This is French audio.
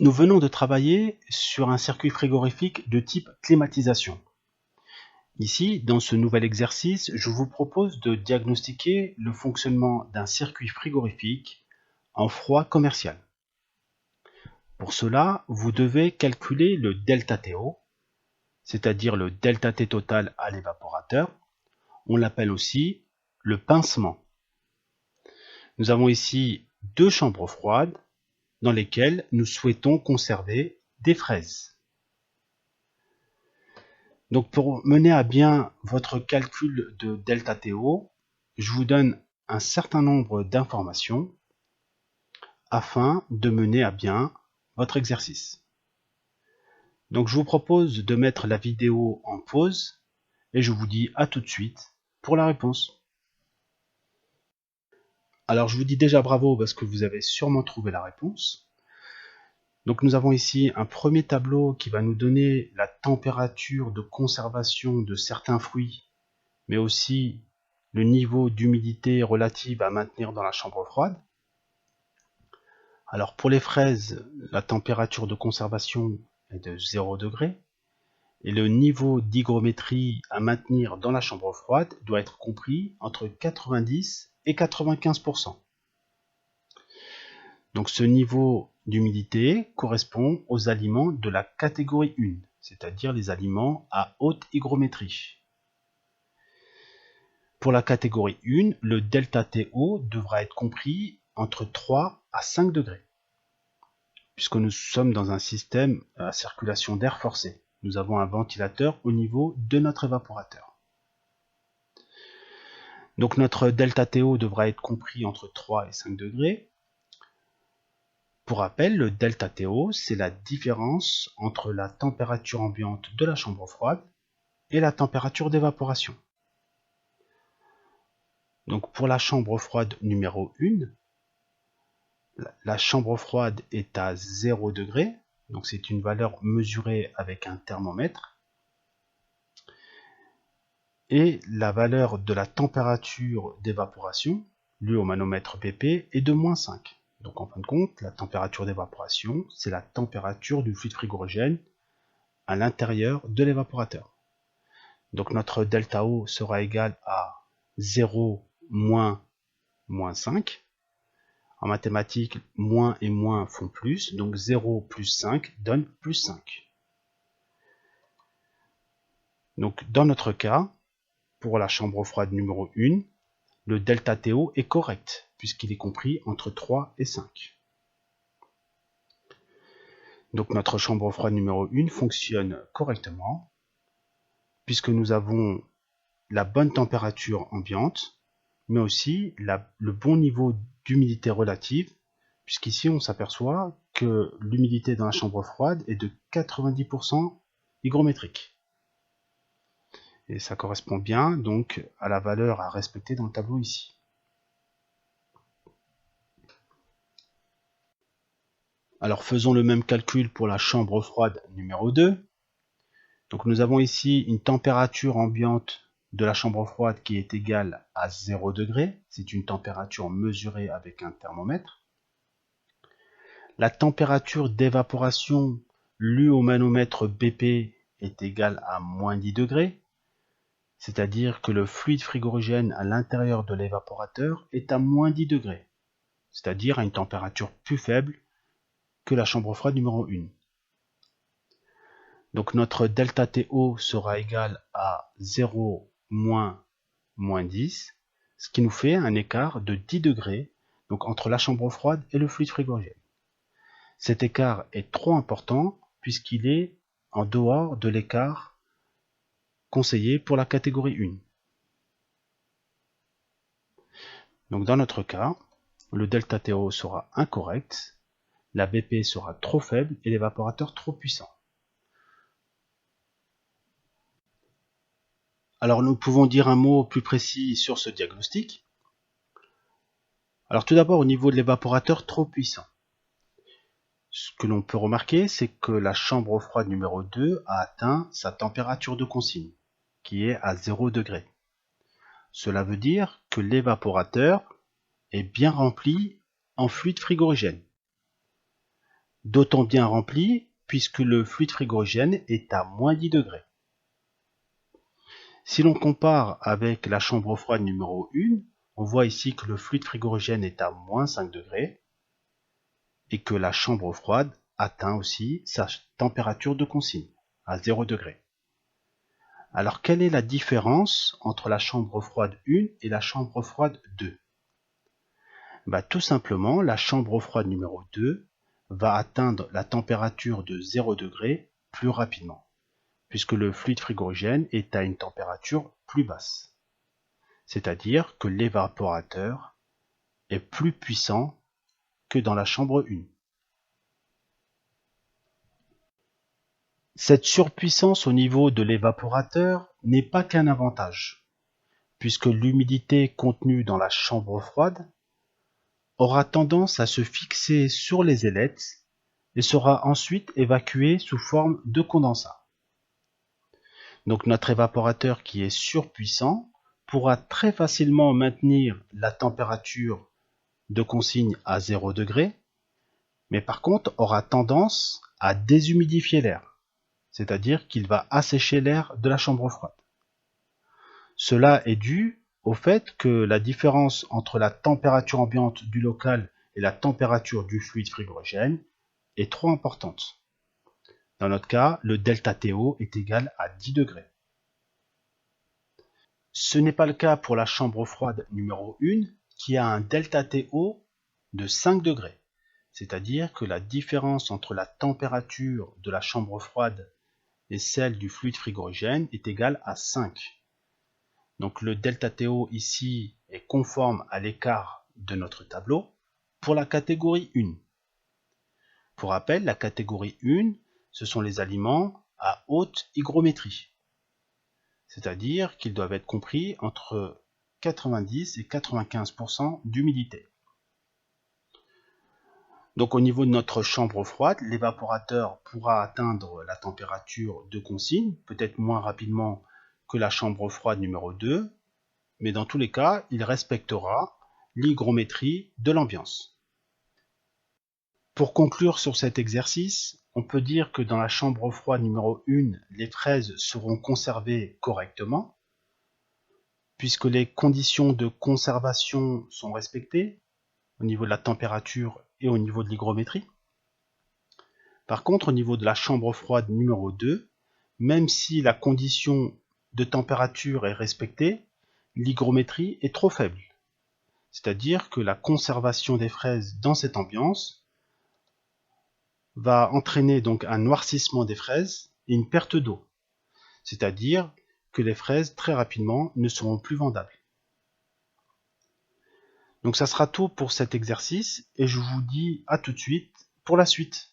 Nous venons de travailler sur un circuit frigorifique de type climatisation. Ici, dans ce nouvel exercice, je vous propose de diagnostiquer le fonctionnement d'un circuit frigorifique en froid commercial. Pour cela, vous devez calculer le ΔTO, c'est-à-dire le ΔT total à l'évaporateur. On l'appelle aussi le pincement. Nous avons ici deux chambres froides dans lesquelles nous souhaitons conserver des fraises. Donc pour mener à bien votre calcul de ΔTO, je vous donne un certain nombre d'informations afin de mener à bien votre exercice. Donc je vous propose de mettre la vidéo en pause et je vous dis à tout de suite pour la réponse. Alors je vous dis déjà bravo parce que vous avez sûrement trouvé la réponse. Donc nous avons ici un premier tableau qui va nous donner la température de conservation de certains fruits, mais aussi le niveau d'humidité relative à maintenir dans la chambre froide. Alors pour les fraises, la température de conservation est de 0 degré et le niveau d'hygrométrie à maintenir dans la chambre froide doit être compris entre 90 et 95%. Donc ce niveau d'humidité correspond aux aliments de la catégorie 1, c'est-à-dire les aliments à haute hygrométrie. Pour la catégorie 1, le ΔTO devra être compris entre 3 à 5 degrés, puisque nous sommes dans un système à circulation d'air forcé. Nous avons un ventilateur au niveau de notre évaporateur. Donc notre ΔTO devra être compris entre 3 et 5 degrés. Pour rappel, le ΔTO, c'est la différence entre la température ambiante de la chambre froide et la température d'évaporation. Donc pour la chambre froide numéro 1, la chambre froide est à 0 degré, donc c'est une valeur mesurée avec un thermomètre. Et la valeur de la température d'évaporation, lue au manomètre BP, est de -5. Donc en fin de compte, la température d'évaporation, c'est la température du fluide frigorigène à l'intérieur de l'évaporateur. Donc notre ΔO sera égal à 0 moins -5. En mathématiques, moins et moins font plus, donc 0 plus 5 donne plus 5. Donc dans notre cas, pour la chambre froide numéro 1, le ΔTO est correct, puisqu'il est compris entre 3 et 5. Donc notre chambre froide numéro 1 fonctionne correctement, puisque nous avons la bonne température ambiante, mais aussi le bon niveau d'humidité relative, puisqu'ici on s'aperçoit que l'humidité dans la chambre froide est de 90% hygrométrique. Et ça correspond bien donc à la valeur à respecter dans le tableau ici. Alors faisons le même calcul pour la chambre froide numéro 2. Donc nous avons ici une température ambiante de la chambre froide qui est égale à 0 degré. C'est une température mesurée avec un thermomètre. La température d'évaporation lue au manomètre BP est égale à -10 degrés. C'est-à-dire que le fluide frigorigène à l'intérieur de l'évaporateur est à -10 degrés, c'est-à-dire à une température plus faible que la chambre froide numéro 1. Donc notre ΔTO sera égal à 0 moins -10, ce qui nous fait un écart de 10 degrés donc entre la chambre froide et le fluide frigorigène. Cet écart est trop important puisqu'il est en dehors de l'écart conseillé pour la catégorie 1. Donc dans notre cas, le ΔTO sera incorrect, la BP sera trop faible et l'évaporateur trop puissant. Alors nous pouvons dire un mot plus précis sur ce diagnostic. Alors tout d'abord au niveau de l'évaporateur trop puissant. Ce que l'on peut remarquer, c'est que la chambre froide numéro 2 a atteint sa température de consigne, qui est à 0 degré. Cela veut dire que l'évaporateur est bien rempli en fluide frigorigène. d'autant bien rempli puisque le fluide frigorigène est à moins 10 degrés. Si l'on compare avec la chambre froide numéro 1, on voit ici que le fluide frigorigène est à moins 5 degrés et que la chambre froide atteint aussi sa température de consigne à 0 degré. Alors quelle est la différence entre la chambre froide 1 et la chambre froide 2? Tout simplement, la chambre froide numéro 2 va atteindre la température de 0 degré plus rapidement, puisque le fluide frigorigène est à une température plus basse. C'est-à-dire que l'évaporateur est plus puissant que dans la chambre 1. Cette surpuissance au niveau de l'évaporateur n'est pas qu'un avantage, puisque l'humidité contenue dans la chambre froide aura tendance à se fixer sur les ailettes et sera ensuite évacuée sous forme de condensat. Donc notre évaporateur qui est surpuissant pourra très facilement maintenir la température de consigne à 0 degré, mais par contre aura tendance à déshumidifier l'air, c'est-à-dire qu'il va assécher l'air de la chambre froide. Cela est dû au fait que la différence entre la température ambiante du local et la température du fluide frigorigène est trop importante. Dans notre cas, le ΔTO est égal à 10 degrés. Ce n'est pas le cas pour la chambre froide numéro 1 qui a un ΔTO de 5 degrés. C'est-à-dire que la différence entre la température de la chambre froide et celle du fluide frigorigène est égale à 5. Donc le ΔTO ici est conforme à l'écart de notre tableau pour la catégorie 1. Pour rappel, la catégorie 1, ce sont les aliments à haute hygrométrie. C'est-à-dire qu'ils doivent être compris entre 90 et 95% d'humidité. Donc au niveau de notre chambre froide, l'évaporateur pourra atteindre la température de consigne, peut-être moins rapidement que la chambre froide numéro 2, mais dans tous les cas, il respectera l'hygrométrie de l'ambiance. Pour conclure sur cet exercice, on peut dire que dans la chambre froide numéro 1, les fraises seront conservées correctement, puisque les conditions de conservation sont respectées au niveau de la température et au niveau de l'hygrométrie. Par contre, au niveau de la chambre froide numéro 2, même si la condition de température est respectée, l'hygrométrie est trop faible. C'est-à-dire que la conservation des fraises dans cette ambiance va entraîner donc un noircissement des fraises et une perte d'eau. C'est-à-dire que les fraises très rapidement ne seront plus vendables. Donc ça sera tout pour cet exercice et je vous dis à tout de suite pour la suite.